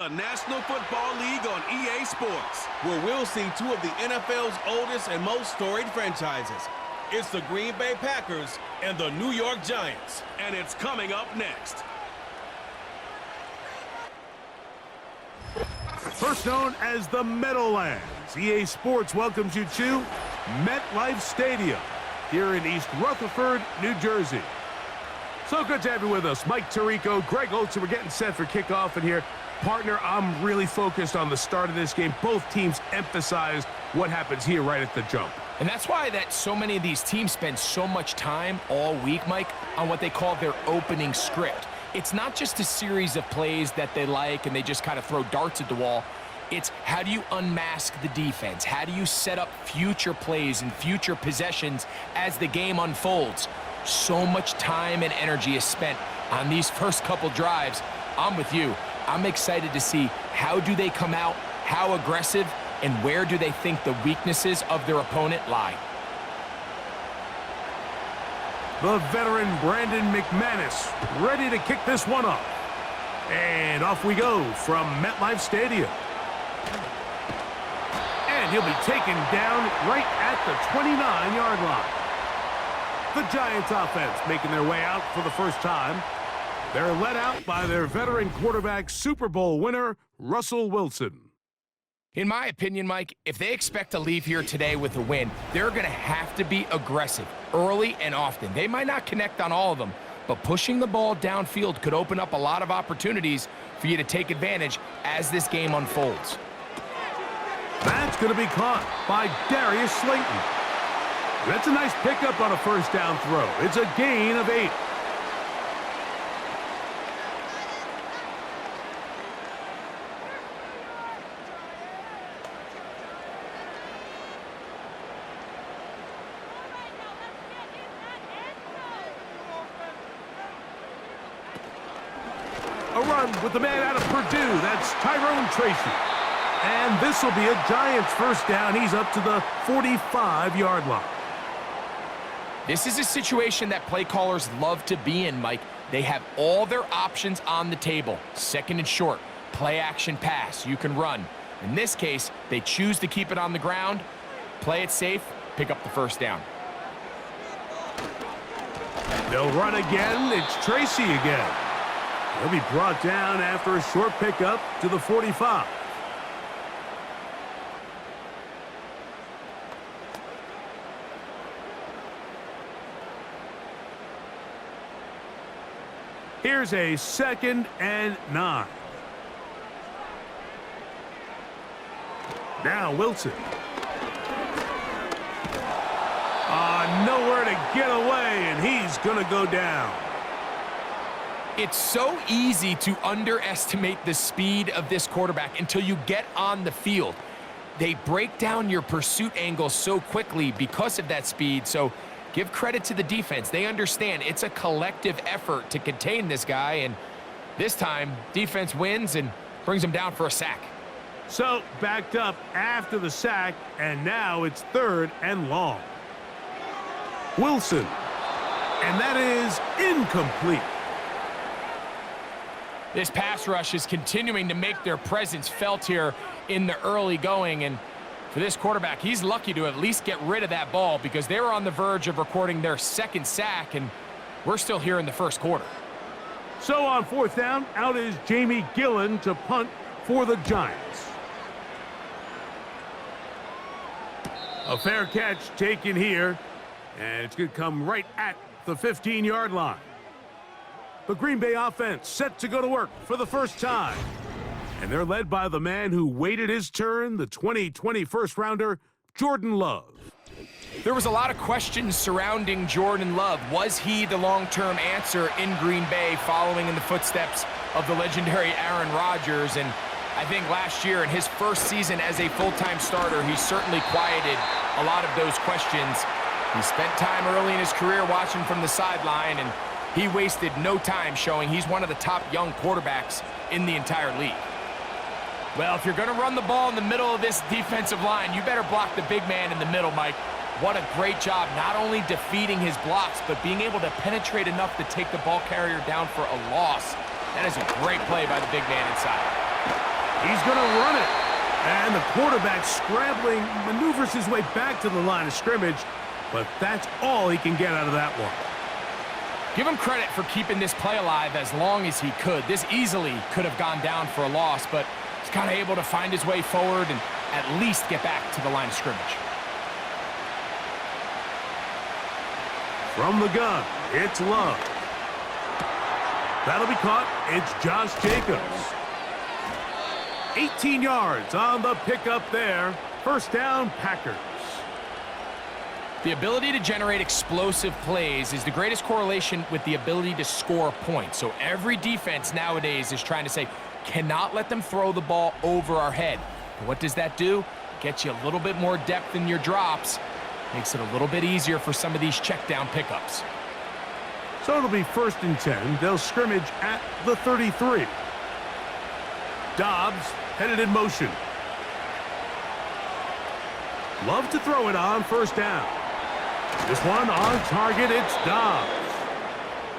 The National Football League on EA Sports, where we'll see two of the NFL's oldest and most storied franchises. It's the Green Bay Packers and the New York Giants. And it's coming up next. First known as the Meadowlands, EA Sports welcomes you to MetLife Stadium here in East Rutherford, New Jersey. So good to have you with us. Mike Tirico, Greg Olsen. We're getting set for kickoff in here. Partner, I'm really focused on the start of this game. Both teams emphasize what happens here right at the jump. And that's why so many of these teams spend so much time all week, Mike, on what they call their opening script. It's not just a series of plays that they like and they just kind of throw darts at the wall. It's how do you unmask the defense? How do you set up future plays and future possessions as the game unfolds? So much time and energy is spent on these first couple drives. I'm with you. I'm excited to see how do they come out, how aggressive, and where do they think the weaknesses of their opponent lie. The veteran Brandon McManus ready to kick this one off. And off we go from MetLife Stadium. And he'll be taken down right at the 29-yard line. The Giants offense making their way out for the first time. They're led out by their veteran quarterback, Super Bowl winner, Russell Wilson. In my opinion, Mike, if they expect to leave here today with a win, they're going to have to be aggressive early and often. They might not connect on all of them, but pushing the ball downfield could open up a lot of opportunities for you to take advantage as this game unfolds. That's going to be caught by Darius Slayton. That's a nice pickup on a first down throw. It's a gain of 8. A run with the man out of Purdue. That's Tyrone Tracy. And this will be a Giants first down. He's up to the 45-yard line. This is a situation that play callers love to be in, Mike. They have all their options on the table. Second and short, play action pass, you can run. In this case, they choose to keep it on the ground, play it safe, pick up the first down. They'll run again. It's Tracy again. He'll be brought down after a short pickup to the 45. Here's a 2nd and 9. Now Wilson. Nowhere to get away, and he's going to go down. It's so easy to underestimate the speed of this quarterback until you get on the field. They break down your pursuit angle so quickly because of that speed, so give credit to the defense. They understand it's a collective effort to contain this guy, and this time, defense wins and brings him down for a sack. So, backed up after the sack, and now it's 3rd and long. Wilson, and that is incomplete. This pass rush is continuing to make their presence felt here in the early going, and for this quarterback, he's lucky to at least get rid of that ball because they were on the verge of recording their 2nd sack, and we're still here in the first quarter. So on 4th down, out is Jamie Gillen to punt for the Giants. A fair catch taken here, and it's going to come right at the 15-yard line. The Green Bay offense set to go to work for the first time. And they're led by the man who waited his turn, the 2020 first-rounder, Jordan Love. There was a lot of questions surrounding Jordan Love. Was he the long-term answer in Green Bay following in the footsteps of the legendary Aaron Rodgers? And I think last year in his first season as a full-time starter, he certainly quieted a lot of those questions. He spent time early in his career watching from the sideline, and he wasted no time showing he's one of the top young quarterbacks in the entire league. Well, if you're going to run the ball in the middle of this defensive line, you better block the big man in the middle, Mike. What a great job, not only defeating his blocks, but being able to penetrate enough to take the ball carrier down for a loss. That is a great play by the big man inside. He's going to run it. And the quarterback scrambling, maneuvers his way back to the line of scrimmage, but that's all he can get out of that one. Give him credit for keeping this play alive as long as he could. This easily could have gone down for a loss, but he's kind of able to find his way forward and at least get back to the line of scrimmage. From the gun, it's Love. That'll be caught. It's Josh Jacobs. 18 yards on the pickup there. First down, Packers. The ability to generate explosive plays is the greatest correlation with the ability to score points. So every defense nowadays is trying to say, cannot let them throw the ball over our head. And what does that do? Gets you a little bit more depth in your drops. Makes it a little bit easier for some of these check down pickups. So it'll be 1st and 10. They'll scrimmage at the 33. Dobbs headed in motion. Love to throw it on 1st down. This one on target, it's Dobbs.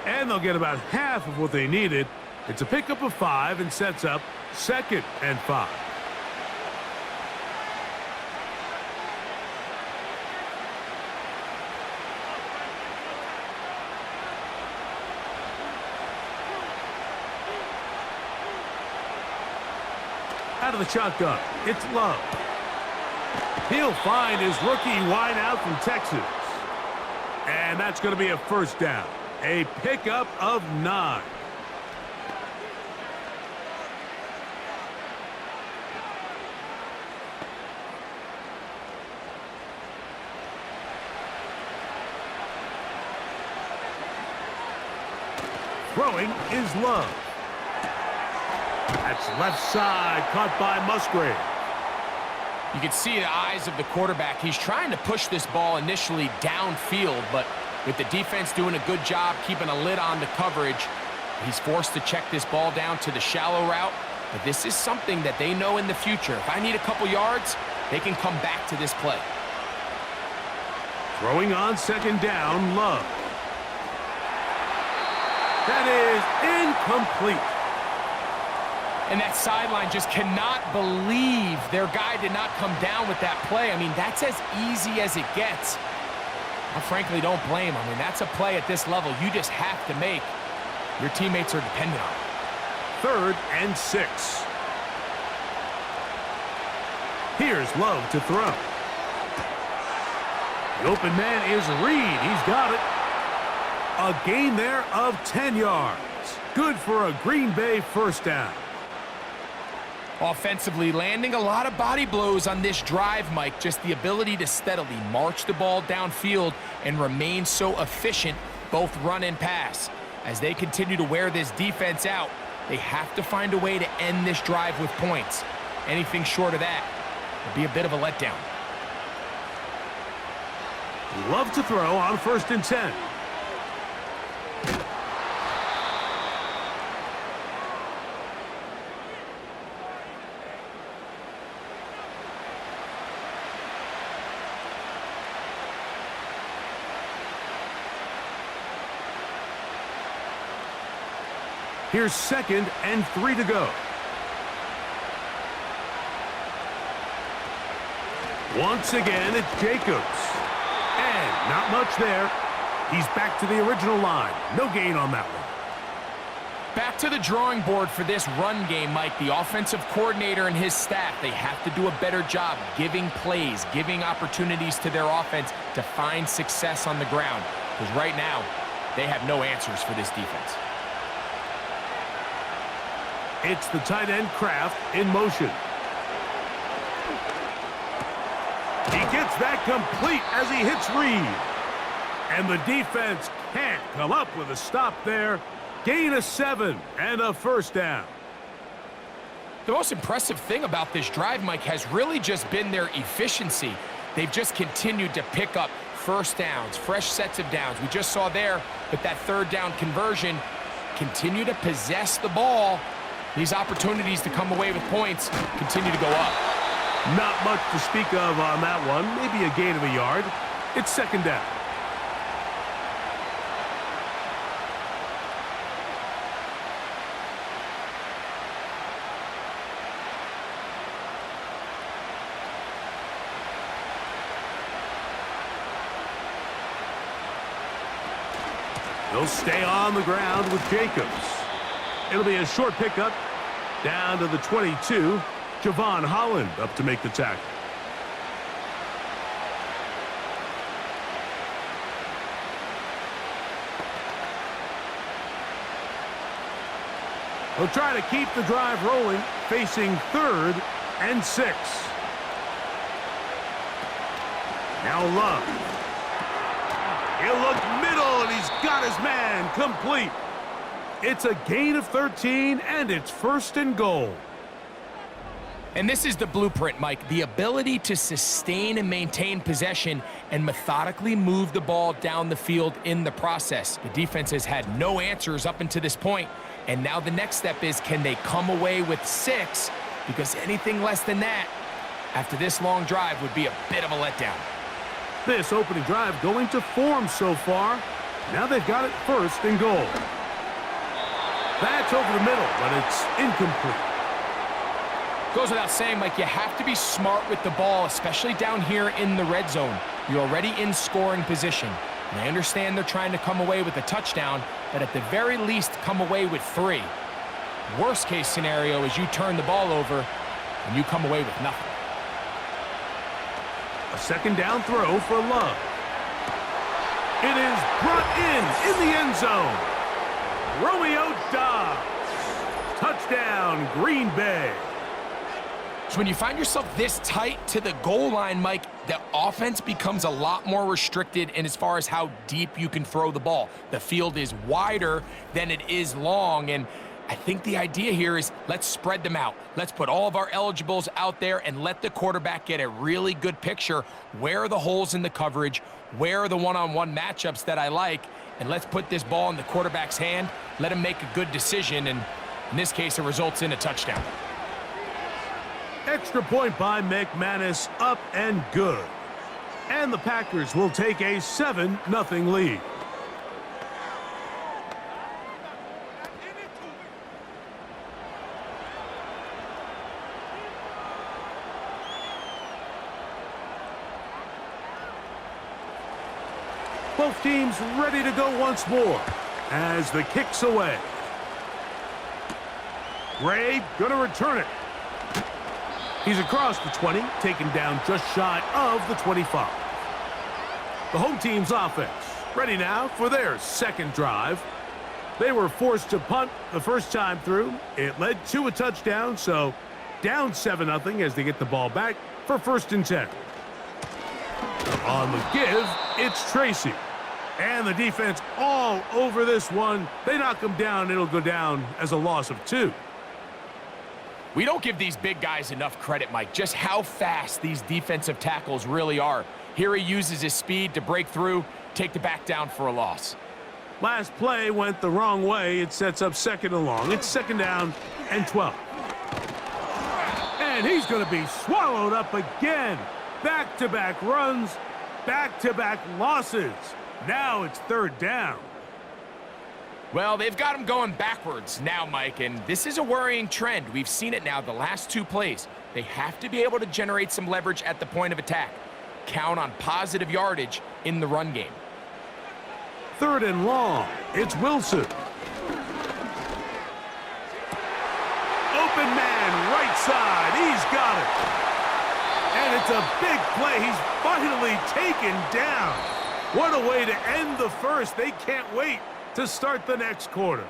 And they'll get about half of what they needed. It's a pickup of 5 and sets up 2nd and 5. Out of the shotgun, it's Love. He'll find his rookie wide out from Texas. And that's going to be a 1st down. A pickup of 9. Throwing is Love. That's left side, caught by Musgrave. You can see the eyes of the quarterback. He's trying to push this ball initially downfield, but with the defense doing a good job keeping a lid on the coverage, he's forced to check this ball down to the shallow route. But this is something that they know in the future. If I need a couple yards, they can come back to this play. Throwing on 2nd down, Love. That is incomplete. And that sideline just cannot believe their guy did not come down with that play. I mean, that's as easy as it gets. I frankly don't blame him. I mean, that's a play at this level you just have to make. Your teammates are dependent on it. 3rd and 6. Here's Love to throw. The open man is Reed. He's got it. A gain there of 10 yards. Good for a Green Bay 1st down. Offensively, landing a lot of body blows on this drive, Mike. Just the ability to steadily march the ball downfield and remain so efficient, both run and pass. As they continue to wear this defense out, they have to find a way to end this drive with points. Anything short of that would be a bit of a letdown. Love to throw on 1st and 10. Here's 2nd and 3 to go. Once again, it's Jacobs. And not much there. He's back to the original line. No gain on that one. Back to the drawing board for this run game, Mike. The offensive coordinator and his staff, they have to do a better job giving plays, giving opportunities to their offense to find success on the ground. Because right now, they have no answers for this defense. It's the tight end Kraft in motion. He gets that complete as he hits Reed. And the defense can't come up with a stop there. Gain of 7 and a 1st down. The most impressive thing about this drive, Mike, has really just been their efficiency. They've just continued to pick up 1st downs, fresh sets of downs. We just saw there with that 3rd down conversion, continue to possess the ball. These opportunities to come away with points continue to go up. Not much to speak of on that one. Maybe a gain of a yard. It's 2nd down. He'll stay on the ground with Jacobs. It'll be a short pickup down to the 22. Javon Holland up to make the tackle. He'll try to keep the drive rolling, facing 3rd and 6. Now Love. He'll look middle, and he's got his man complete. It's a gain of 13, and it's 1st and goal. And this is the blueprint, Mike. The ability to sustain and maintain possession and methodically move the ball down the field in the process. The defense has had no answers up until this point, and now the next step is, can they come away with 6? Because anything less than that, after this long drive, would be a bit of a letdown. This opening drive going to form so far. Now they've got it 1st and goal. That's over the middle, but it's incomplete. Goes without saying, Mike, you have to be smart with the ball, especially down here in the red zone. You're already in scoring position. And I understand they're trying to come away with a touchdown, but at the very least, come away with 3. Worst case scenario is you turn the ball over and you come away with nothing. A 2nd down throw for Love. It is brought in the end zone. Romeo Dobbs. Touchdown, Green Bay. So when you find yourself this tight to the goal line, Mike, the offense becomes a lot more restricted in as far as how deep you can throw the ball. The field is wider than it is long, and I think the idea here is let's spread them out. Let's put all of our eligibles out there and let the quarterback get a really good picture. Where are the holes in the coverage? Where are the one-on-one matchups that I like? And let's put this ball in the quarterback's hand. Let him make a good decision, and in this case, it results in a touchdown. Extra point by McManus, up and good. And the Packers will take a 7-0 lead. Both teams ready to go once more as the kick's away. Gray gonna return it. He's across the 20, taken down just shy of the 25. The home team's offense ready now for their 2nd drive. They were forced to punt the first time through. It led to a touchdown, so down 7-0 as they get the ball back for 1st and 10. On the give, it's Tracy. And the defense all over this one. They knock him down. It'll go down as a loss of 2. We don't give these big guys enough credit, Mike, just how fast these defensive tackles really are. Here he uses his speed to break through, take the back down for a loss. Last play went the wrong way. It sets up 2nd and long. It's 2nd down and 12. And he's going to be swallowed up again. Back-to-back runs, back-to-back losses. Now it's 3rd down. Well, they've got him going backwards now, Mike, and this is a worrying trend. We've seen it now the last 2 plays. They have to be able to generate some leverage at the point of attack. Count on positive yardage in the run game. 3rd and long. It's Wilson. Open man, right side. He's got it. And it's a big play. He's finally taken down. What a way to end the first. They can't wait to start the next quarter.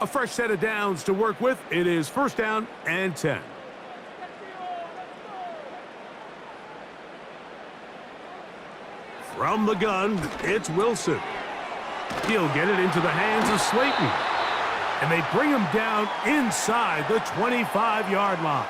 A fresh set of downs to work with. It is 1st down and 10. From the gun, it's Wilson. He'll get it into the hands of Slayton. And they bring him down inside the 25-yard line.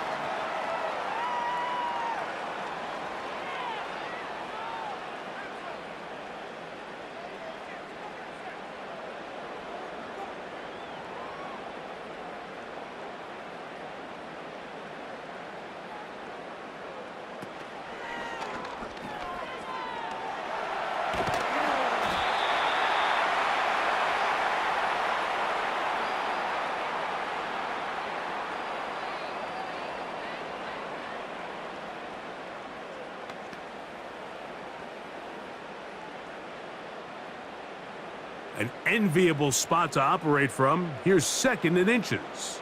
An enviable spot to operate from. Here's 2nd and inches.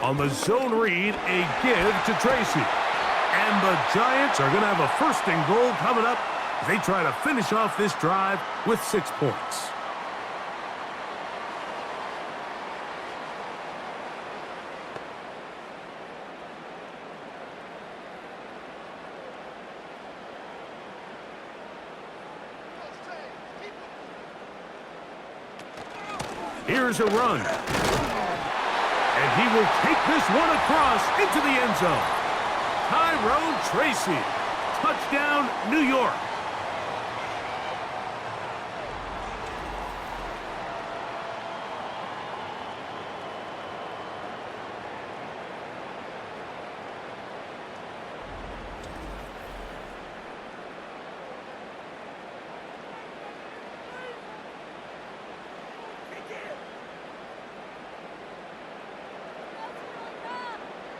On the zone read, a give to Tracy. And the Giants are going to have a 1st and goal coming up as they try to finish off this drive with 6 points. Here's a run. And he will take this one across into the end zone. Tyrone Tracy. Touchdown, New York.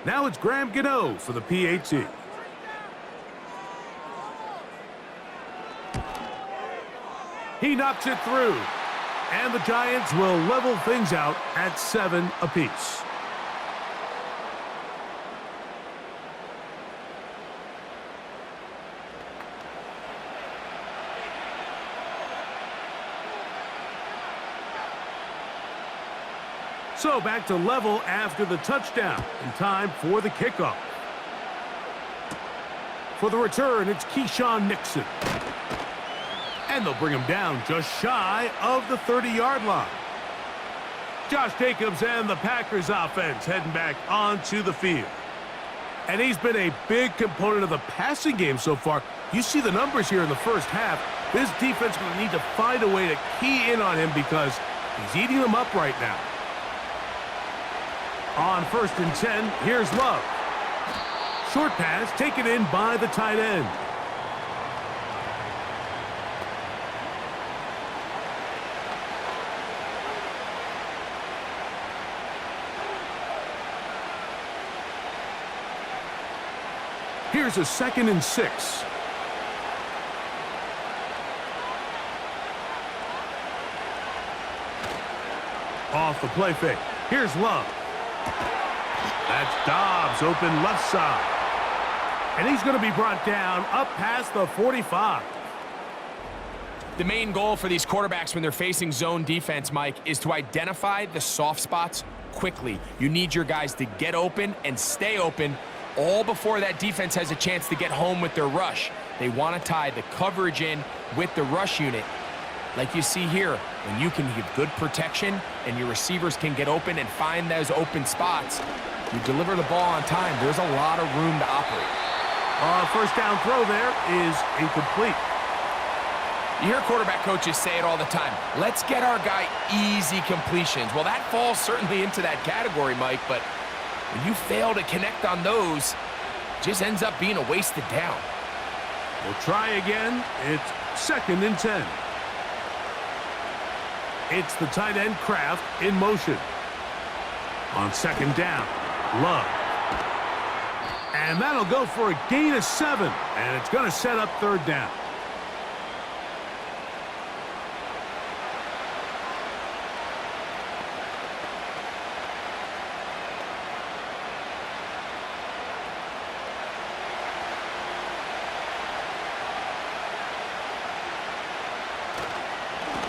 Now it's Graham Gano for the PAT. He knocks it through. And the Giants will level things out at 7 apiece. So back to level after the touchdown, and time for the kickoff. For the return, it's Keyshawn Nixon. And they'll bring him down just shy of the 30-yard line. Josh Jacobs and the Packers offense heading back onto the field. And he's been a big component of the passing game so far. You see the numbers here in the first half. This defense will need to find a way to key in on him because he's eating them up right now. On 1st and 10, here's Love. Short pass taken in by the tight end. Here's a 2nd and 6. Off the play fake. Here's Love. That's Dobbs, open left side. And he's going to be brought down up past the 45. The main goal for these quarterbacks when they're facing zone defense, Mike, is to identify the soft spots quickly. You need your guys to get open and stay open all before that defense has a chance to get home with their rush. They want to tie the coverage in with the rush unit. Like you see here, when you can give good protection and your receivers can get open and find those open spots, you deliver the ball on time. There's a lot of room to operate. 1st down throw there is incomplete. You hear quarterback coaches say it all the time. Let's get our guy easy completions. Well, that falls certainly into that category, Mike, but when you fail to connect on those, it just ends up being a wasted down. We'll try again. It's 2nd and 10. It's the tight end Kraft in motion. On 2nd down, Love. And that'll go for a gain of 7. And it's going to set up 3rd down.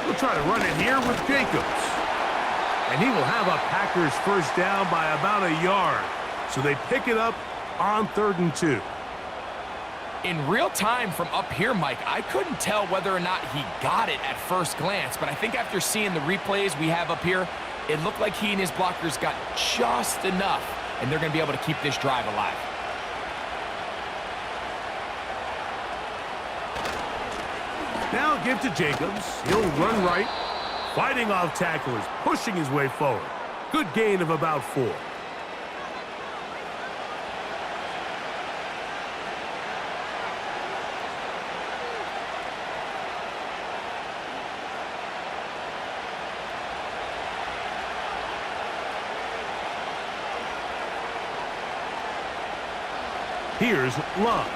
We'll try to run it here with Jacobs. And he will have a Packers 1st down by about a yard. So they pick it up on 3rd and 2. In real time from up here, Mike, I couldn't tell whether or not he got it at first glance, but I think after seeing the replays we have up here, it looked like he and his blockers got just enough, and they're going to be able to keep this drive alive. Now give to Jacobs. He'll run right, fighting off tacklers, pushing his way forward. Good gain of about 4. Here's Love.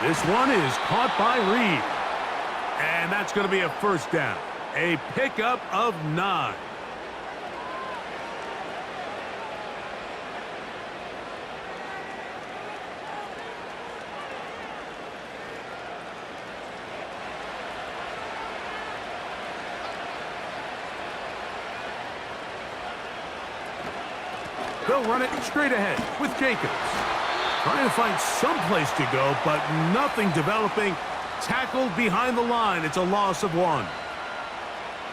This one is caught by Reed. And that's going to be a first down. A pickup of 9. They'll run it straight ahead with Jacobs. Trying to find some place to go, but nothing developing. Tackled behind the line. It's a loss of 1.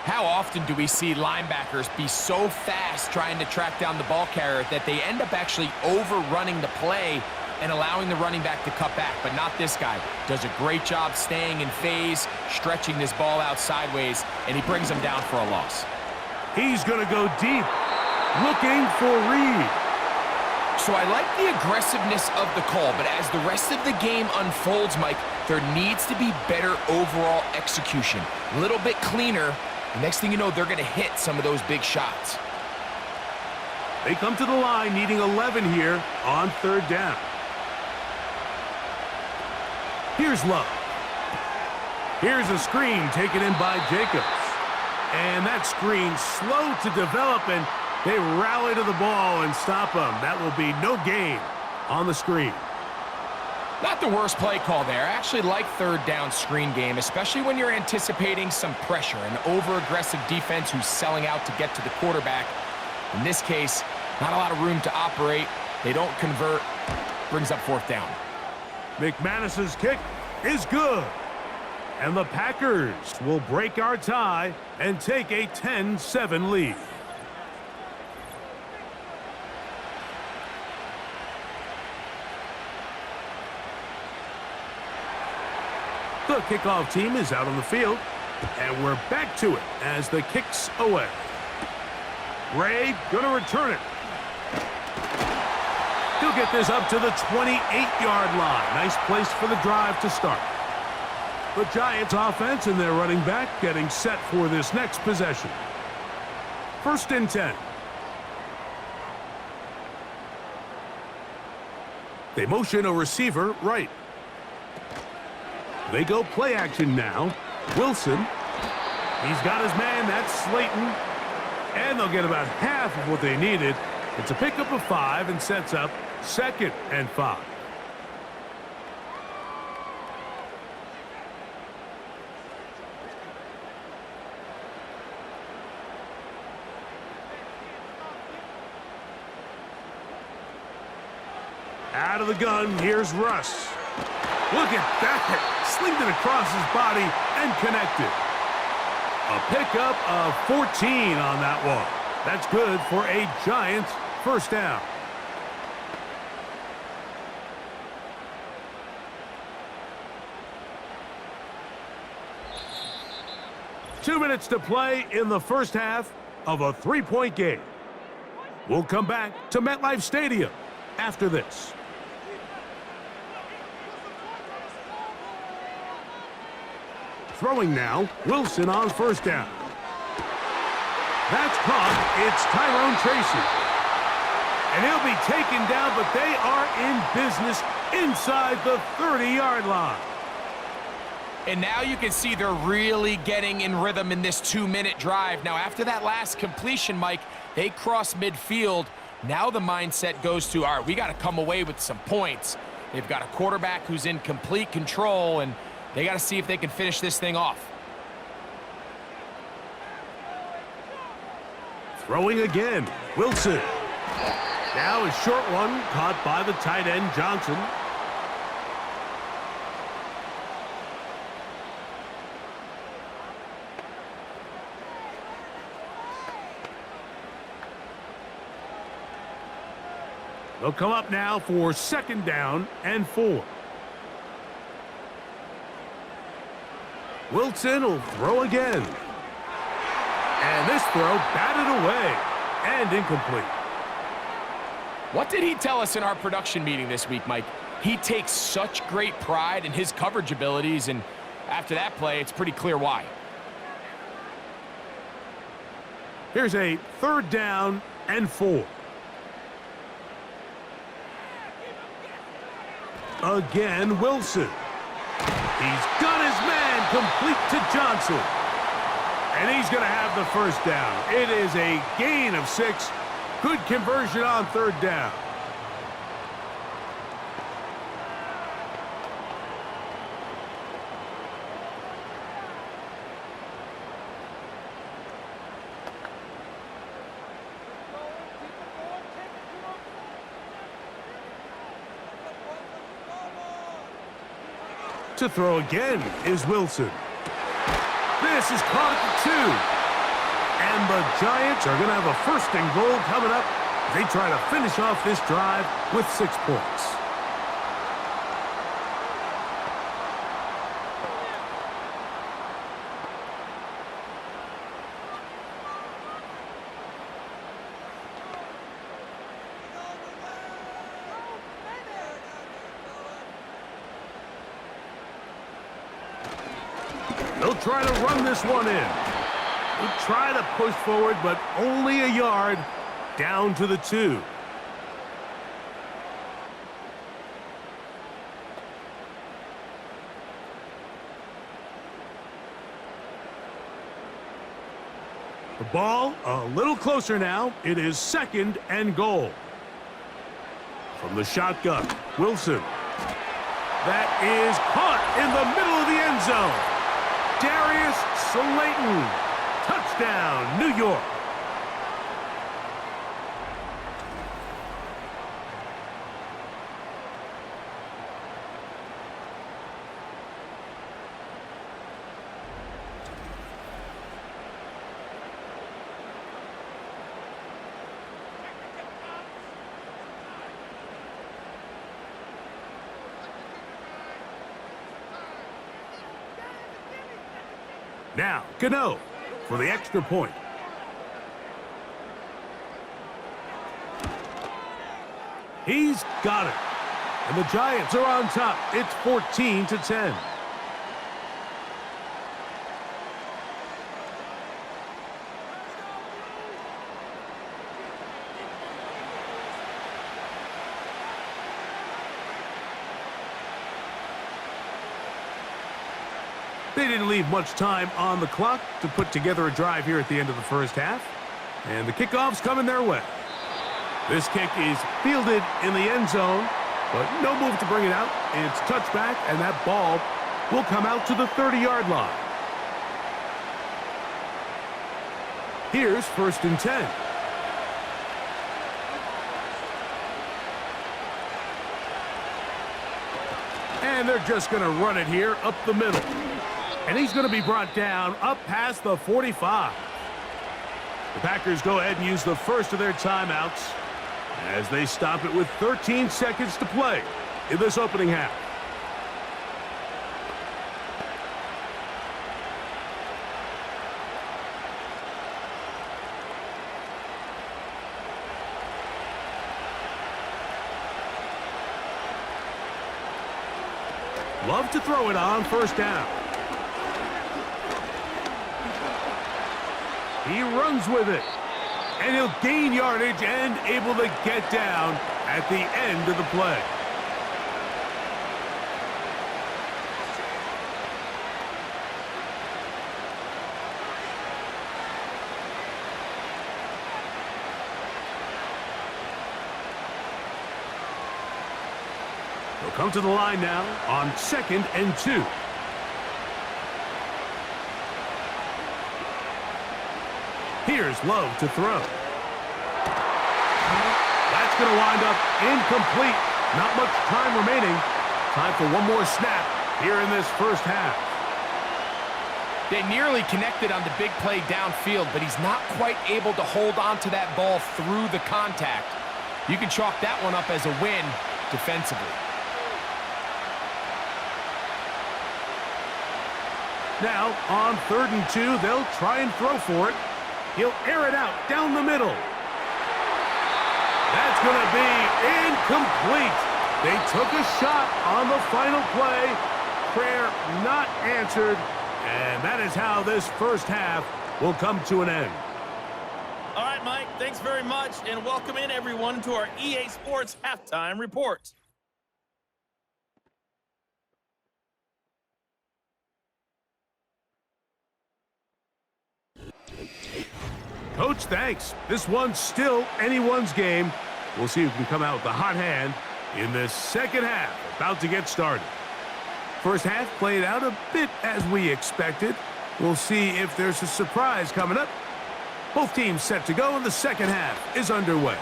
How often do we see linebackers be so fast trying to track down the ball carrier that they end up actually overrunning the play and allowing the running back to cut back? But not this guy. Does a great job staying in phase, stretching this ball out sideways, and he brings him down for a loss. He's going to go deep, looking for Reed. So I like the aggressiveness of the call, but as the rest of the game unfolds, Mike, there needs to be better overall execution. A little bit cleaner. The next thing you know, they're going to hit some of those big shots. They come to the line needing 11 here on 3rd down. Here's Love. Here's a screen taken in by Jacobs. And that screen slow to develop, and they rally to the ball and stop him. That will be no gain on the screen. Not the worst play call there. I actually like 3rd down screen game, especially when you're anticipating some pressure, an over-aggressive defense who's selling out to get to the quarterback. In this case, not a lot of room to operate. They don't convert. Brings up 4th down. McManus's kick is good. And the Packers will break our tie and take a 10-7 lead. The kickoff team is out on the field, and we're back to it as the kick's away. Ray gonna return it. He'll get this up to the 28-yard line. Nice place for the drive to start. The Giants offense and their running back getting set for this next possession. 1st and 10. They motion a receiver right. They go play action now. Wilson. He's got his man. That's Slayton. And they'll get about half of what they needed. It's a pickup of 5 and sets up 2nd and 5. Out of the gun, here's Russ. Look at that. Slinged it across his body and connected. A pickup of 14 on that one. That's good for a Giants 1st down. Two minutes to play in the first half of a 3-point game. We'll come back to MetLife Stadium after this. Throwing now, Wilson on 1st down. That's caught. It's Tyrone Tracy. And he'll be taken down, but they are in business inside the 30-yard line. And now you can see they're really getting in rhythm in this 2-minute drive. Now, after that last completion, Mike, they cross midfield. Now the mindset goes to, all right, we got to come away with some points. They've got a quarterback who's in complete control, and they got to see if they can finish this thing off. Throwing again, Wilson. Now a short one caught by the tight end, Johnson. They'll come up now for 2nd down and 4. Wilson will throw again. And this throw batted away and incomplete. What did he tell us in our production meeting this week, Mike? He takes such great pride in his coverage abilities, and after that play, it's pretty clear why. Here's a 3rd down and 4. Again, Wilson. He's got his man complete to Johnson. And he's going to have the first down. It is a gain of 6. Good conversion on third down. To throw again is Wilson. This is caught at the 2. And the Giants are going to have a first and goal coming up. They try to finish off this drive with 6 points. They'll try to run this one in. They'll try to push forward, but only a yard down to the 2. The ball a little closer now. It is 2nd and goal. From the shotgun, Wilson. That is caught in the middle of the end zone. Darius Slayton. Touchdown, New York. Now, Gano for the extra point. He's got it. And the Giants are on top. It's 14-10. They didn't leave much time on the clock to put together a drive here at the end of the first half. And the kickoff's coming their way. This kick is fielded in the end zone, but no move to bring it out. It's touchback, and that ball will come out to the 30-yard line. Here's 1st and 10. And they're just going to run it here up the middle. And he's going to be brought down up past the 45. The Packers go ahead and use the first of their timeouts as they stop it with 13 seconds to play in this opening half. Love to throw it on 1st down. He runs with it, and he'll gain yardage and able to get down at the end of the play. He'll come to the line now on 2nd and 2. Here's Love to throw. That's going to wind up incomplete. Not much time remaining. Time for one more snap here in this first half. They nearly connected on the big play downfield, but he's not quite able to hold on to that ball through the contact. You can chalk that one up as a win defensively. Now, on 3rd and 2, they'll try and throw for it. He'll air it out down the middle. That's going to be incomplete. They took a shot on the final play. Prayer not answered. And that is how this first half will come to an end. All right, Mike, thanks very much. And welcome in, everyone, to our EA Sports Halftime Report. Coach, thanks. This one's still anyone's game. We'll see who can come out with the hot hand in this second half, about to get started. First half played out a bit as we expected. We'll see if there's a surprise coming up. Both teams set to go, and the second half is underway.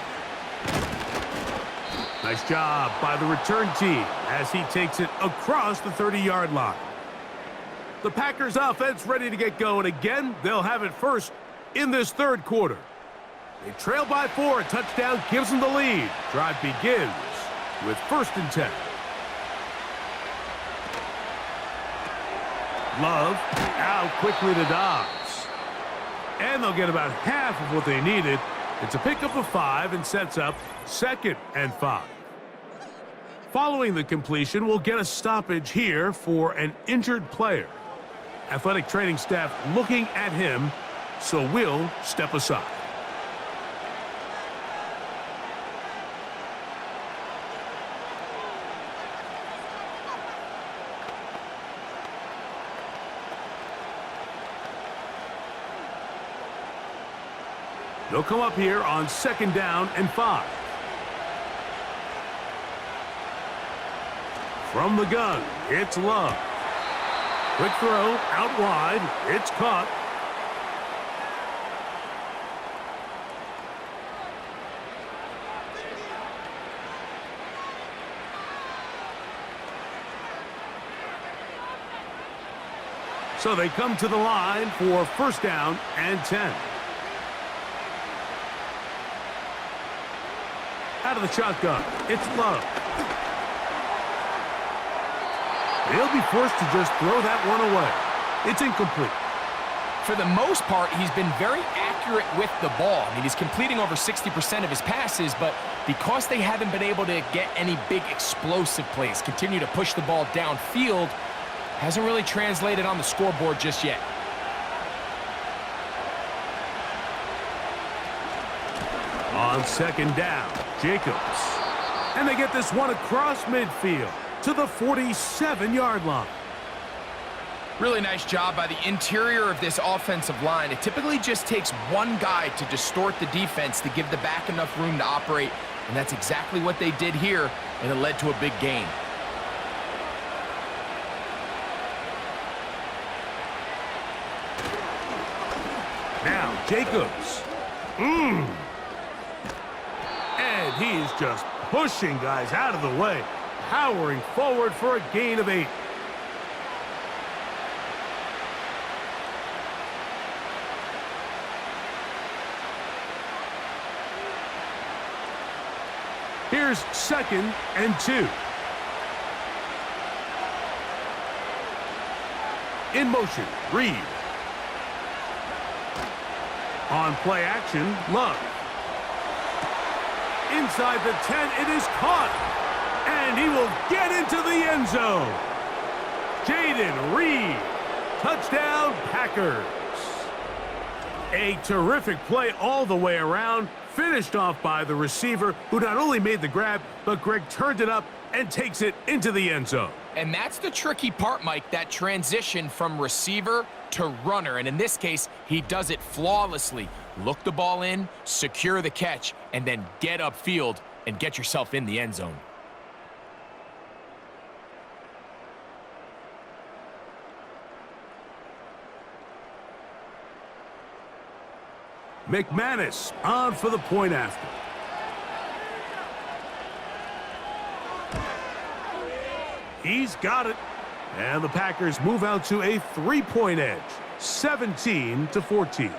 Nice job by the return team as he takes it across the 30-yard line. The Packers offense ready to get going again. They'll have it first in this third quarter. They trail by 4. A touchdown gives them the lead. Drive begins with 1st and 10. Love out quickly to Dobbs. And they'll get about half of what they needed. It's a pickup of 5 and sets up 2nd and 5. Following the completion, we'll get a stoppage here for an injured player. Athletic training staff looking at him, so we'll step aside. They'll come up here on 2nd down and 5. From the gun, it's Love. Quick throw, out wide, it's caught. So they come to the line for 1st down and 10. Out of the shotgun, it's Love. He'll be forced to just throw that one away. It's incomplete. For the most part, he's been very accurate with the ball. I mean, he's completing over 60% of his passes, but because they haven't been able to get any big explosive plays, continue to push the ball downfield, hasn't really translated on the scoreboard just yet. On 2nd down, Jacobs. And they get this one across midfield to the 47-yard line. Really nice job by the interior of this offensive line. It typically just takes one guy to distort the defense to give the back enough room to operate, and that's exactly what they did here, and it led to a big gain. Now, Jacobs. And he's just pushing guys out of the way, powering forward for a gain of 8. Here's 2nd and 2. In motion, Reed. On play action, Love. Inside the 10, it is caught. And he will get into the end zone. Jaden Reed. Touchdown, Packers. A terrific play all the way around. Finished off by the receiver, who not only made the grab, but Greg turned it up and takes it into the end zone. And that's the tricky part, Mike, that transition from receiver to runner. And in this case, he does it flawlessly. Look the ball in, secure the catch, and then get upfield and get yourself in the end zone. McManus on for the point after. He's got it. And the Packers move out to a 3-point edge, 17-14.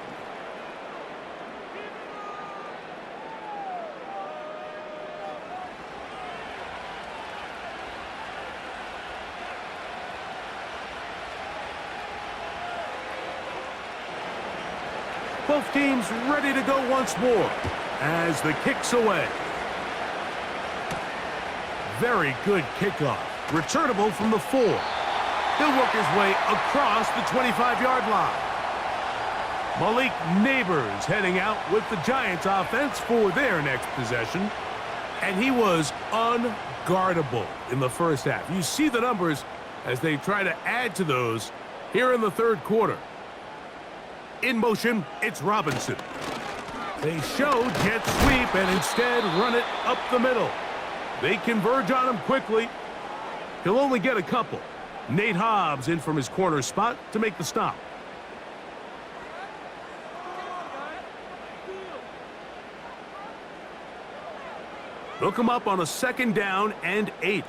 Both teams ready to go once more as the kick's away. Very good kickoff. Returnable from the 4. He'll work his way across the 25-yard line. Malik Neighbors heading out with the Giants offense for their next possession. And he was unguardable in the first half. You see the numbers as they try to add to those here in the third quarter. In motion, it's Robinson. They show jet sweep and instead run it up the middle. They converge on him quickly. He'll only get a couple. Nate Hobbs in from his corner spot to make the stop. They'll come up on a 2nd down and 8.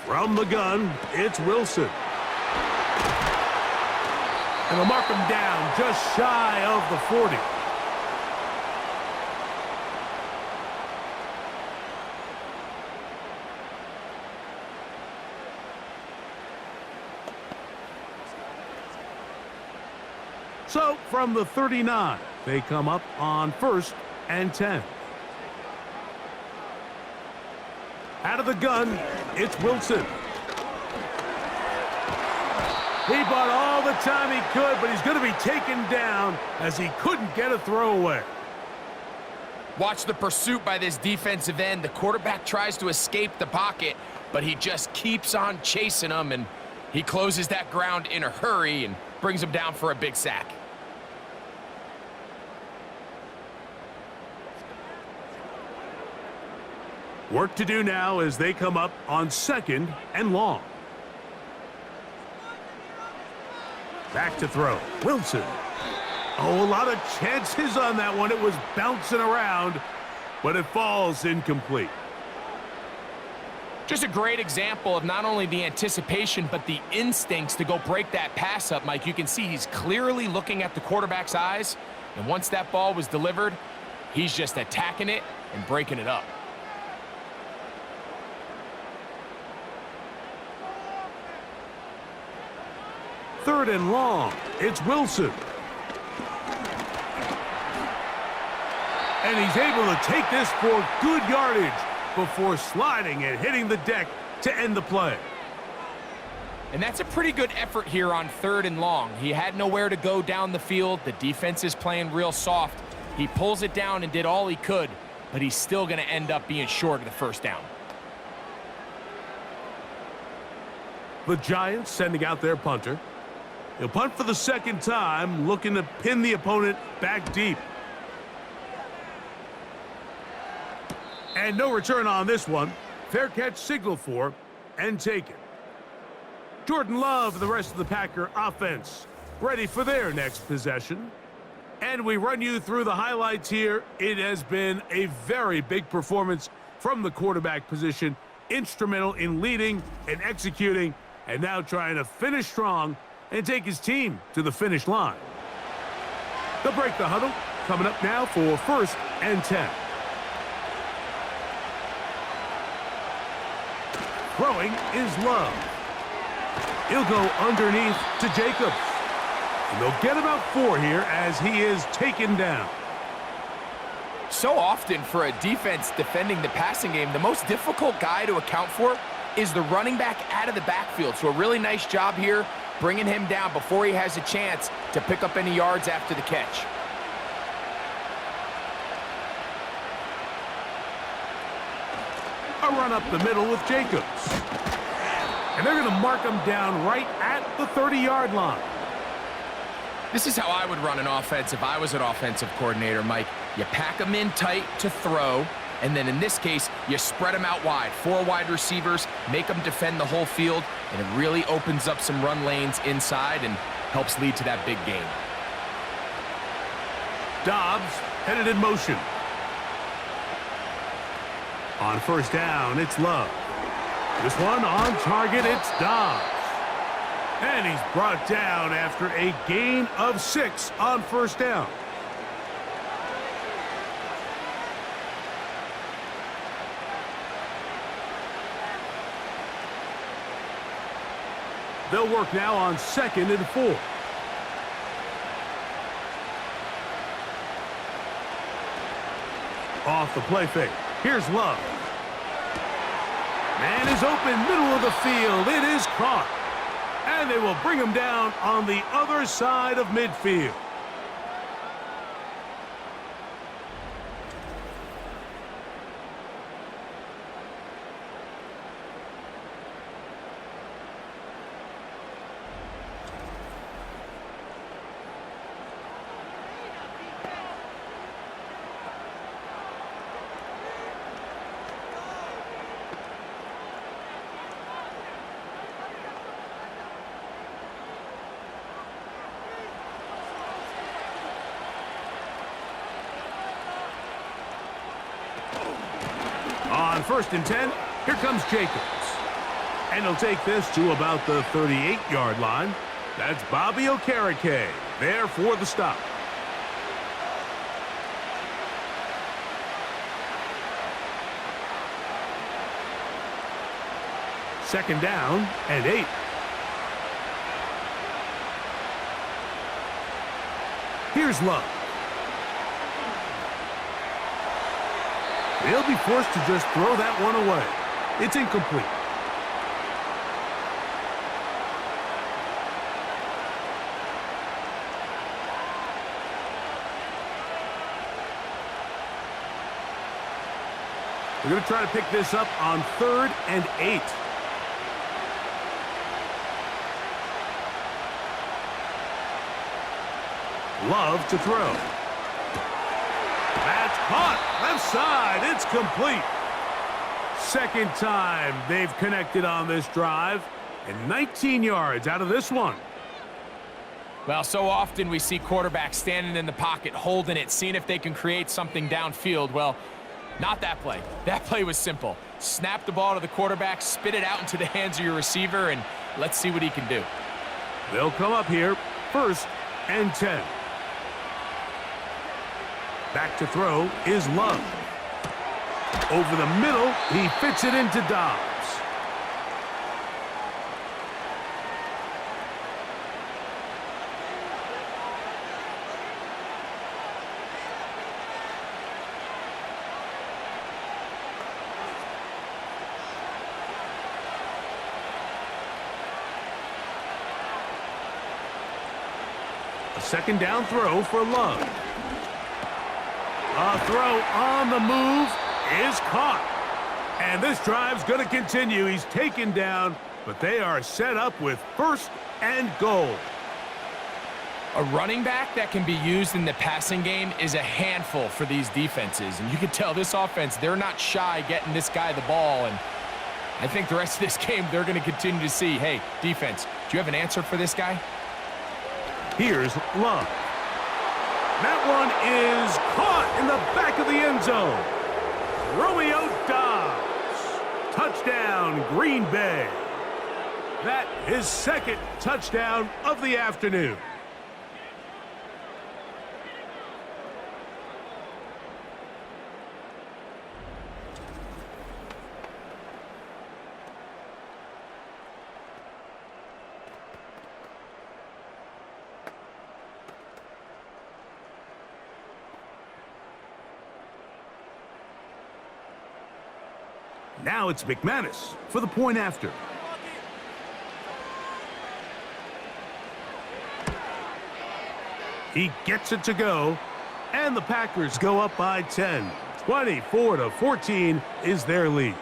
From the gun, it's Wilson. And they'll mark him down just shy of the 40. So, from the 39, they come up on 1st and 10. Out of the gun, it's Wilson. He bought all the time he could, but he's going to be taken down as he couldn't get a throwaway. Watch the pursuit by this defensive end. The quarterback tries to escape the pocket, but he just keeps on chasing him, and he closes that ground in a hurry and brings him down for a big sack. Work to do now as they come up on 2nd and long. Back to throw. Wilson. Oh, a lot of chances on that one. It was bouncing around, but it falls incomplete. Just a great example of not only the anticipation, but the instincts to go break that pass up, Mike. You can see he's clearly looking at the quarterback's eyes, and once that ball was delivered, he's just attacking it and breaking it up. Third and long. It's Wilson. And he's able to take this for good yardage before sliding and hitting the deck to end the play. And that's a pretty good effort here on 3rd and long. He had nowhere to go down the field. The defense is playing real soft. He pulls it down and did all he could, but he's still going to end up being short of the 1st down. The Giants sending out their punter. He'll punt for the 2nd time, looking to pin the opponent back deep. And no return on this one. Fair catch signaled for and taken. Jordan Love and the rest of the Packer offense ready for their next possession. And we run you through the highlights here. It has been a very big performance from the quarterback position. Instrumental in leading and executing, and now trying to finish strong and take his team to the finish line. They'll break the huddle. Coming up now for 1st and 10. Throwing is Love. He'll go underneath to Jacobs. And they'll get about 4 here as he is taken down. So often for a defense defending the passing game, the most difficult guy to account for is the running back out of the backfield. So a really nice job here bringing him down before he has a chance to pick up any yards after the catch. A run up the middle with Jacobs. And they're going to mark him down right at the 30-yard line. This is how I would run an offense if I was an offensive coordinator, Mike. You pack them in tight to throw, and then in this case, you spread them out wide. 4 wide receivers, make them defend the whole field, and it really opens up some run lanes inside and helps lead to that big gain. Dobbs headed in motion. On 1st down, it's Love. This one on target, it's Dobbs. And he's brought down after a gain of 6 on 1st down. They'll work now on 2nd and 4. Off the play fake. Here's Love. Man is open, middle of the field. It is caught. And they will bring him down on the other side of midfield. On 1st and 10, here comes Jacobs. And he'll take this to about the 38-yard line. That's Bobby Okereke there for the stop. Second down and 8. Here's Love. They'll be forced to just throw that one away. It's incomplete. We're going to try to pick this up on 3rd and 8. Love to throw. That's caught. Left side. It's complete. Second time they've connected on this drive. And 19 yards out of this one. Well, so often we see quarterbacks standing in the pocket, holding it, seeing if they can create something downfield. Well, not that play. That play was simple. Snap the ball to the quarterback, spit it out into the hands of your receiver, and let's see what he can do. They'll come up here, 1st and 10. Back to throw is Love. Over the middle, he fits it into Dobbs. A second down throw for Love. A throw on the move is caught. And this drive's going to continue. He's taken down, but they are set up with 1st and goal. A running back that can be used in the passing game is a handful for these defenses. And you can tell this offense, they're not shy getting this guy the ball. And I think the rest of this game, they're going to continue to see, hey, defense, do you have an answer for this guy? Here's Love. That one is caught in the back of the end zone. Romeo Dobbs. Touchdown, Green Bay. That is 2nd touchdown of the afternoon. Now it's McManus for the point after. He gets it to go, and the Packers go up by 10. 24-14 is their lead.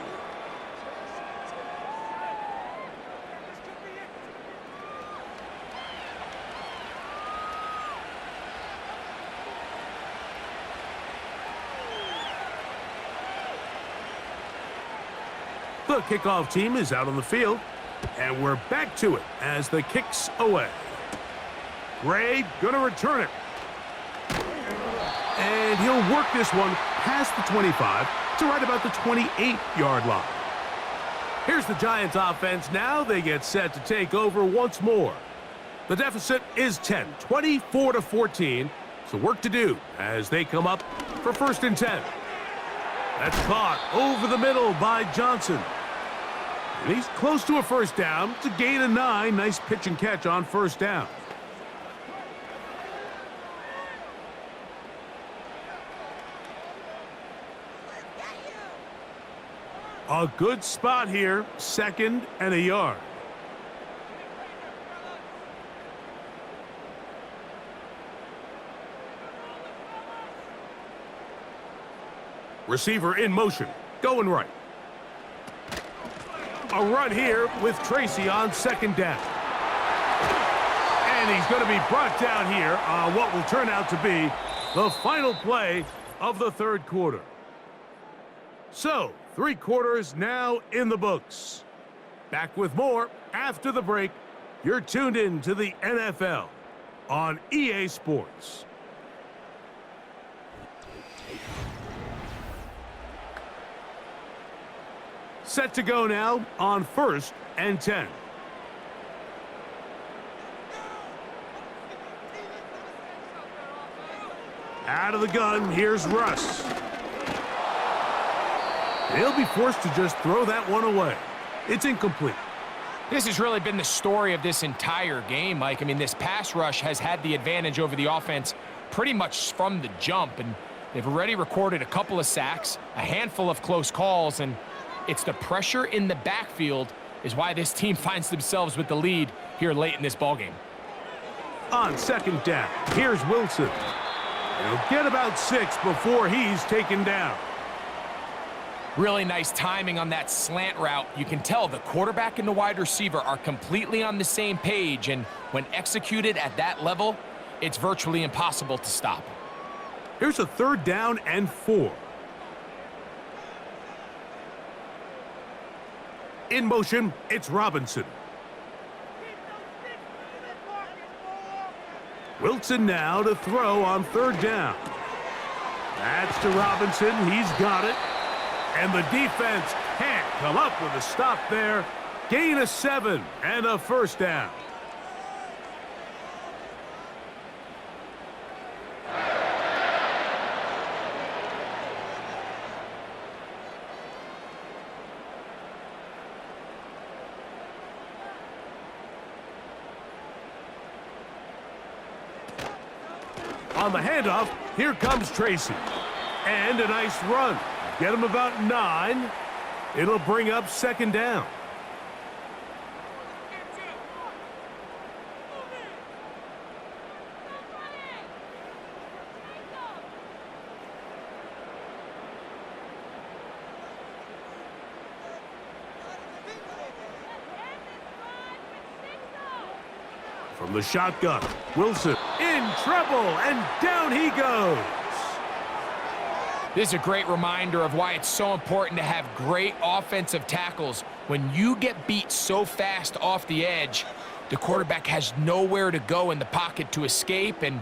The kickoff team is out on the field, and we're back to it as the kick's away. Gray gonna return it. And he'll work this one past the 25 to right about the 28-yard line. Here's the Giants offense now. They get set to take over once more. The deficit is 10, 24-14. So work to do as they come up for 1st and 10. That's caught over the middle by Johnson. And he's close to a 1st down. It's a gain of 9. Nice pitch and catch on 1st down. A good spot here. 2nd and a yard. Receiver in motion, going right. A run here with Tracy on 2nd down. And he's going to be brought down here on what will turn out to be the final play of the 3rd quarter. So, 3 quarters now in the books. Back with more after the break. You're tuned in to the NFL on EA Sports. Set to go now on 1st and 10. Out of the gun, here's Russ. He'll be forced to just throw that one away. It's incomplete. This has really been the story of this entire game, Mike. I mean, this pass rush has had the advantage over the offense pretty much from the jump, and they've already recorded a couple of sacks, a handful of close calls, and it's the pressure in the backfield is why this team finds themselves with the lead here late in this ballgame. On 2nd down, here's Wilson. He'll get about 6 before he's taken down. Really nice timing on that slant route. You can tell the quarterback and the wide receiver are completely on the same page, and when executed at that level, it's virtually impossible to stop. Here's a 3rd down and 4. In motion, it's Robinson. Wilson now to throw on 3rd down. That's to Robinson. He's got it. And the defense can't come up with a stop there. Gain of 7 and a 1st down. On the handoff, here comes Tracy. And a nice run. Get him about 9. It'll bring up 2nd down. From the shotgun, Wilson in trouble, and down he goes. This is a great reminder of why it's so important to have great offensive tackles. When you get beat so fast off the edge, the quarterback has nowhere to go in the pocket to escape, and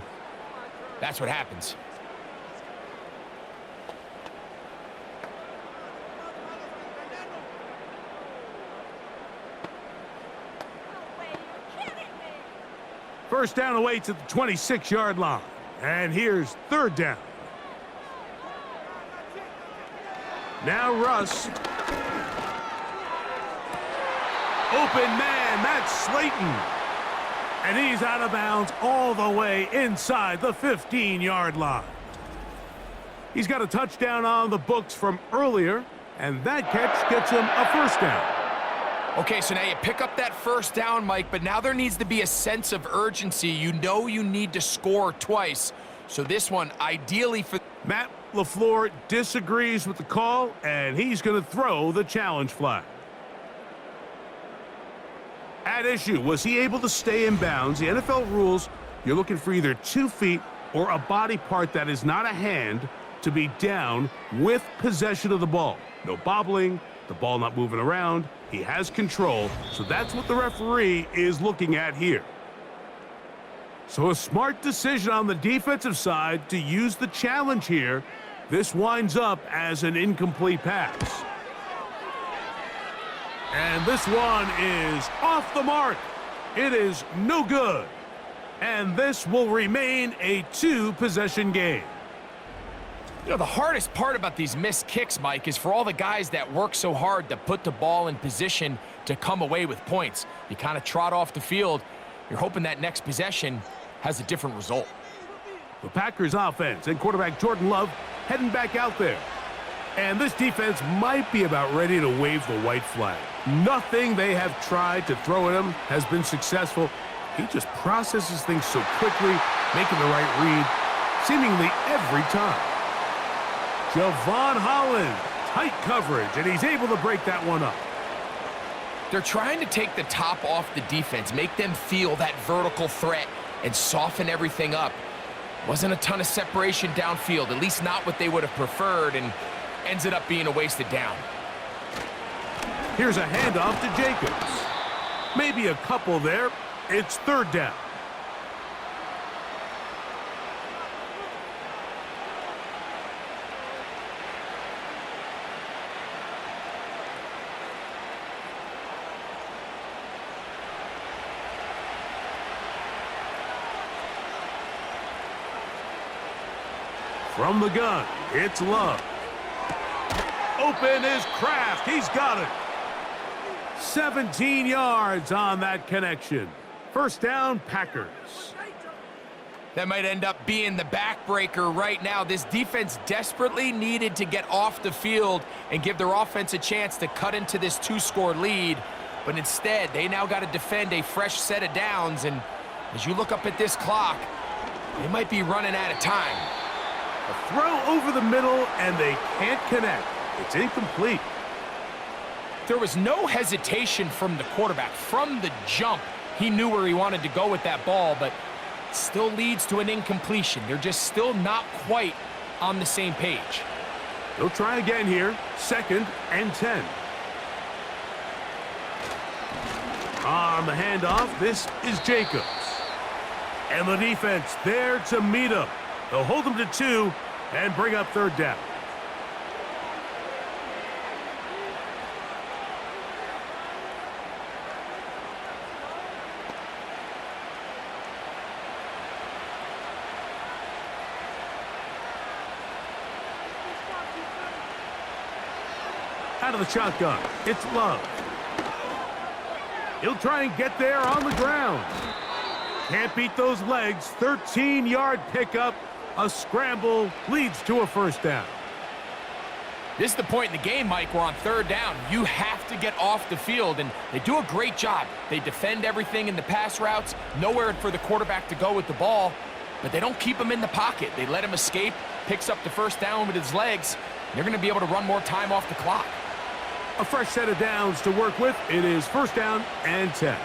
that's what happens. First down awaits at the 26-yard line. And here's 3rd down. Now Russ. Open man, that's Slayton. And he's out of bounds all the way inside the 15-yard line. He's got a touchdown on the books from earlier, and that catch gets him a 1st down. Okay, so now you pick up that 1st down, Mike, but now there needs to be a sense of urgency. You know you need to score twice. So this one, ideally for... Matt LaFleur disagrees with the call, and he's going to throw the challenge flag. At issue, was he able to stay in bounds? The NFL rules, you're looking for either 2 feet or a body part that is not a hand to be down with possession of the ball. No bobbling, the ball not moving around. He has control, so that's what the referee is looking at here. So a smart decision on the defensive side to use the challenge here. This winds up as an incomplete pass. And this one is off the mark. It is no good. And this will remain a 2-possession game. You know, the hardest part about these missed kicks, Mike, is for all the guys that work so hard to put the ball in position to come away with points. You kind of trot off the field. You're hoping that next possession has a different result. The Packers offense and quarterback Jordan Love heading back out there. And this defense might be about ready to wave the white flag. Nothing they have tried to throw at him has been successful. He just processes things so quickly, making the right read, seemingly every time. Javon Holland, tight coverage, and he's able to break that one up. They're trying to take the top off the defense, make them feel that vertical threat, and soften everything up. Wasn't a ton of separation downfield, at least not what they would have preferred, and ends it up being a wasted down. Here's a handoff to Jacobs. Maybe a couple there. It's 3rd down. From the gun, it's Love. Open is Kraft. He's got it. 17 yards on that connection. First down, Packers. That might end up being the backbreaker right now. This defense desperately needed to get off the field and give their offense a chance to cut into this 2-score lead. But instead, they now got to defend a fresh set of downs. And as you look up at this clock, they might be running out of time. A throw over the middle, and they can't connect. It's incomplete. There was no hesitation from the quarterback. From the jump, he knew where he wanted to go with that ball, but still leads to an incompletion. They're just still not quite on the same page. They'll try again here. 2nd and 10. On the handoff, this is Jacobs. And the defense there to meet him. They'll hold him to 2 and bring up 3rd down. Out of the shotgun, it's Love. He'll try and get there on the ground. Can't beat those legs. 13-yard pickup. A scramble leads to a 1st down. This is the point in the game, Mike, where on 3rd down, you have to get off the field, and they do a great job. They defend everything in the pass routes, nowhere for the quarterback to go with the ball, but they don't keep him in the pocket. They let him escape, picks up the 1st down with his legs. They're going to be able to run more time off the clock. A fresh set of downs to work with. It is 1st down and 10.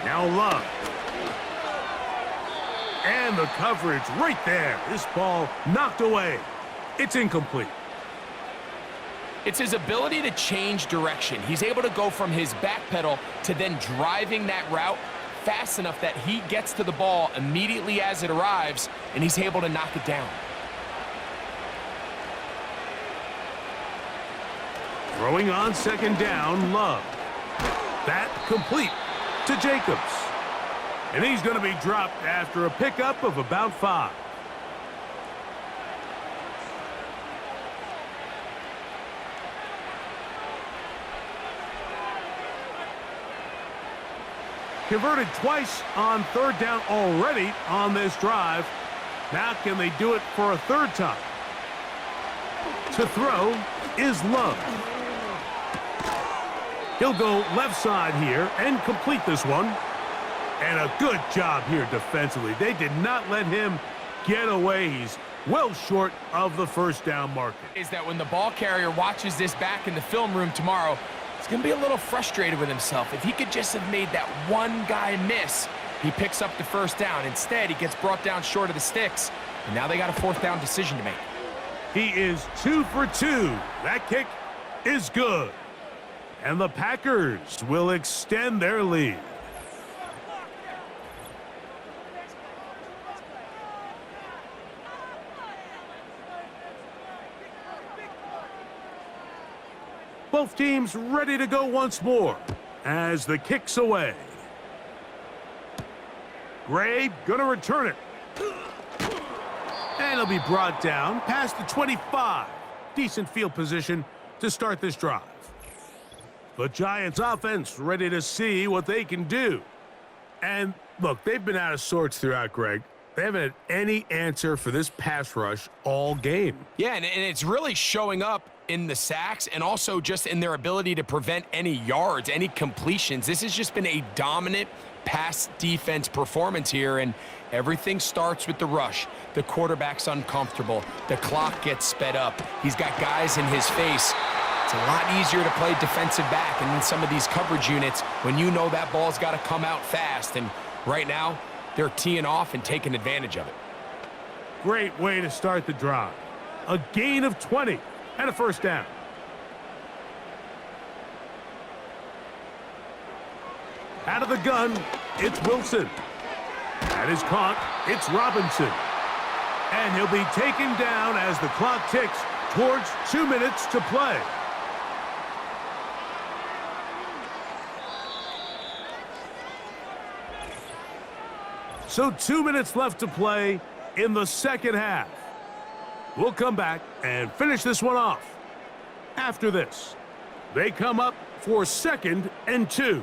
Now Love. And the coverage right there. This ball knocked away. It's incomplete. It's his ability to change direction. He's able to go from his back pedal to then driving that route fast enough that he gets to the ball immediately as it arrives, and he's able to knock it down. Throwing on 2nd down, Love. That complete to Jacobs. And he's going to be dropped after a pickup of about 5. Converted twice on 3rd down already on this drive. Now can they do it for a 3rd time? To throw is Love. He'll go left side here and complete this one. And a good job here defensively. They did not let him get away. He's well short of the 1st down marker. Is that when the ball carrier watches this back in the film room tomorrow, he's going to be a little frustrated with himself. If he could just have made that one guy miss, he picks up the 1st down. Instead, he gets brought down short of the sticks, and now they got a 4th down decision to make. He is 2 for 2. That kick is good. And the Packers will extend their lead. Both teams ready to go once more as the kick's away. Gray gonna return it. And he'll be brought down past the 25. Decent field position to start this drive. The Giants offense ready to see what they can do. And look, they've been out of sorts throughout, Greg. They haven't had any answer for this pass rush all game. Yeah, and it's really showing up in the sacks and also just in their ability to prevent any yards, any completions. This has just been a dominant pass defense performance here, and everything starts with the rush. The quarterback's uncomfortable. The clock gets sped up. He's got guys in his face. It's a lot easier to play defensive back and in some of these coverage units when you know that ball's got to come out fast. And right now, they're teeing off and taking advantage of it. Great way to start the drive. A gain of 20 and a 1st down. Out of the gun, it's Wilson. That is caught. It's Robinson. And he'll be taken down as the clock ticks towards 2 minutes to play. So 2 minutes left to play. in the second half. We'll come back and finish this one off. After this, they come up for 2nd and 2.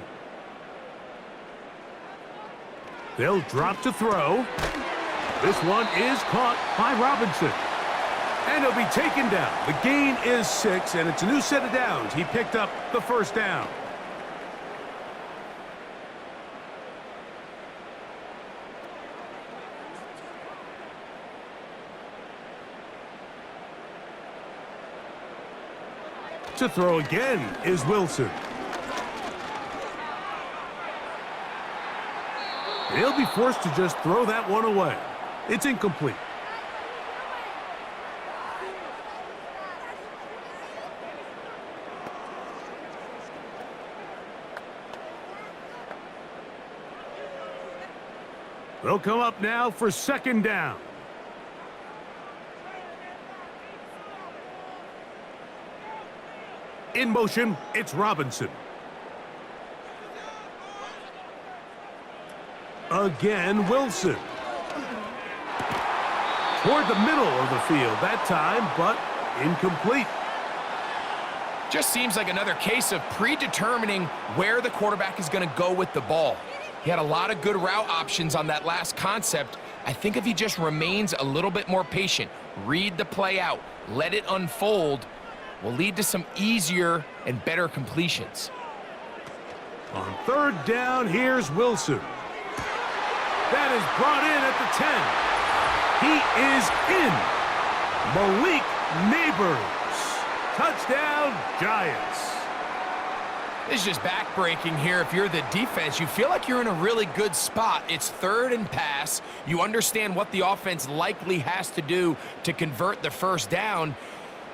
They'll drop to throw. This one is caught by Robinson. And he'll be taken down. The gain is 6, and it's a new set of downs. He picked up the first down. To throw again is Wilson. He'll be forced to just throw that one away. It's incomplete. They'll come up now for 2nd down. In motion, it's Robinson. Again, Wilson. Toward the middle of the field that time, but incomplete. Just seems like another case of predetermining where the quarterback is going to go with the ball. He had a lot of good route options on that last concept. I think if he just remains a little bit more patient, read the play out, let it unfold, will lead to some easier and better completions. On 3rd down, here's Wilson. That is brought in at the 10. He is in. Malik Neighbors. Touchdown, Giants. This is just backbreaking here. If you're the defense, you feel like you're in a really good spot. It's 3rd and pass. You understand what the offense likely has to do to convert the first down.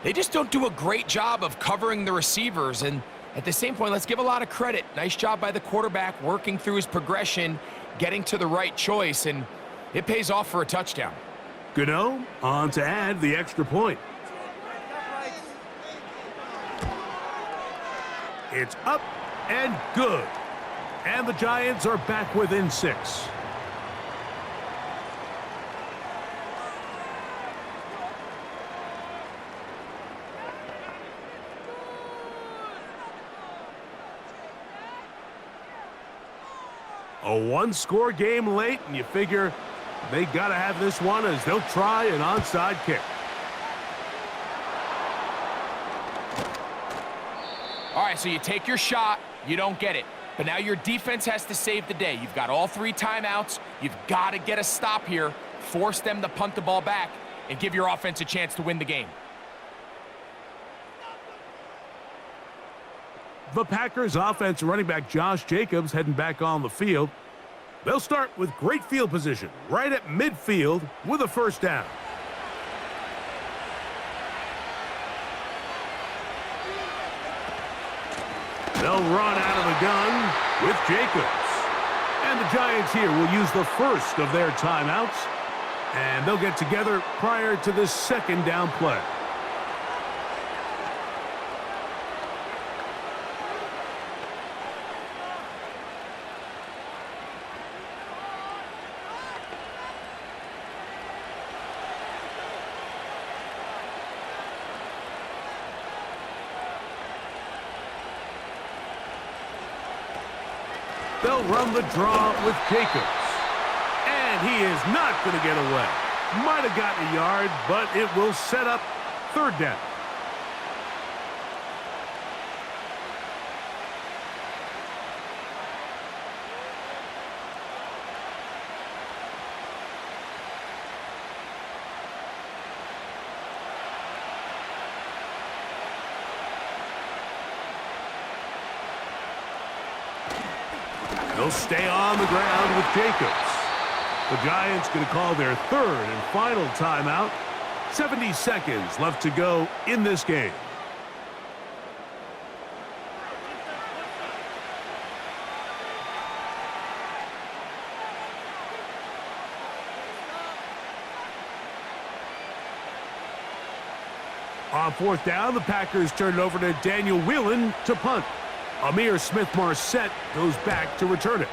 They just don't do a great job of covering the receivers. And at the same point, let's give a lot of credit. Nice job by the quarterback working through his progression, getting to the right choice, and it pays off for a touchdown. Gano on to add the extra point. It's up and good. And the Giants are back within 6. A one-score game late, and you figure they got to have this one as they'll try an onside kick. All right, so you take your shot, you don't get it. But now your defense has to save the day. You've got all 3 timeouts. You've got to get a stop here, force them to punt the ball back, and give your offense a chance to win the game. The Packers offense running back Josh Jacobs heading back on the field. They'll start with great field position right at midfield with a first down. They'll run out of the gun with Jacobs. And the Giants here will use the first of their timeouts. And they'll get together prior to this 2nd down play. They'll run the draw with Jacobs. And he is not going to get away. Might have gotten a yard, but it will set up 3rd down. They'll stay on the ground with Jacobs. The Giants going to call their 3rd and final timeout. 70 seconds left to go in this game. On 4th down, the Packers turn it over to Daniel Whelan to punt. Amir Smith-Marset goes back to return it.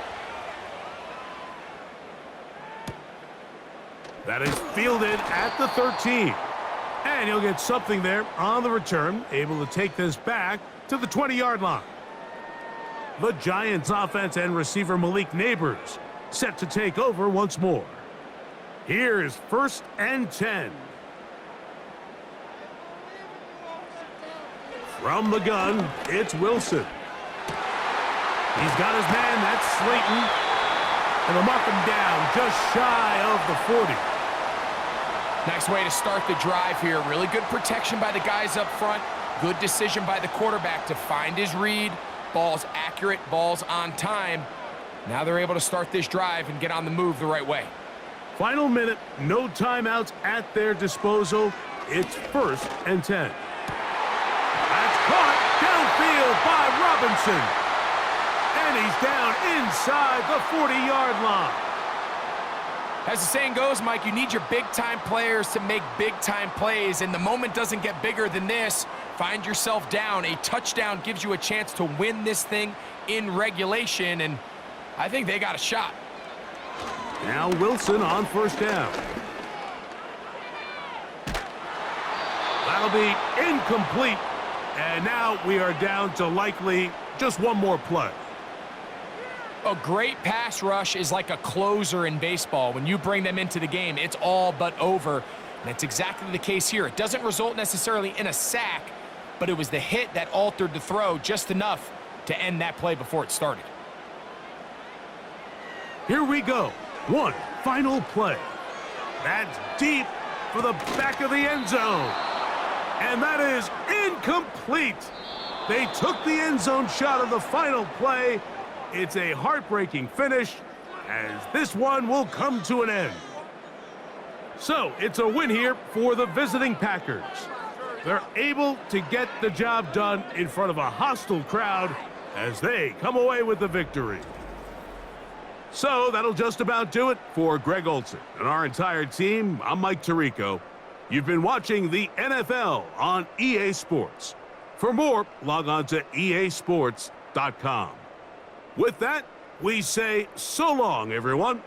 That is fielded at the 13. And he'll get something there on the return, able to take this back to the 20-yard line. The Giants offense and receiver Malik Neighbors set to take over once more. Here is 1st and 10. From the gun, it's Wilson. He's got his man, that's Slayton. And they'll mark him down just shy of the 40. Nice way to start the drive here. Really good protection by the guys up front. Good decision by the quarterback to find his read. Ball's accurate, ball's on time. Now they're able to start this drive and get on the move the right way. Final minute, no timeouts at their disposal. It's 1st and 10. That's caught downfield by Robinson. And he's down inside the 40-yard line. As the saying goes, Mike, you need your big-time players to make big-time plays, and the moment doesn't get bigger than this. Find yourself down. A touchdown gives you a chance to win this thing in regulation, and I think they got a shot. Now Wilson on 1st down. That'll be incomplete, and now we are down to likely just one more play. A great pass rush is like a closer in baseball. When you bring them into the game, it's all but over. And that's exactly the case here. It doesn't result necessarily in a sack, but it was the hit that altered the throw just enough to end that play before it started. Here we go. One final play. That's deep for the back of the end zone. And that is incomplete. They took the end zone shot of the final play. It's a heartbreaking finish, as this one will come to an end. So, it's a win here for the visiting Packers. They're able to get the job done in front of a hostile crowd as they come away with the victory. So, that'll just about do it for Greg Olson and our entire team. I'm Mike Tirico. You've been watching the NFL on EA Sports. For more, log on to easports.com. With that, we say so long, everyone.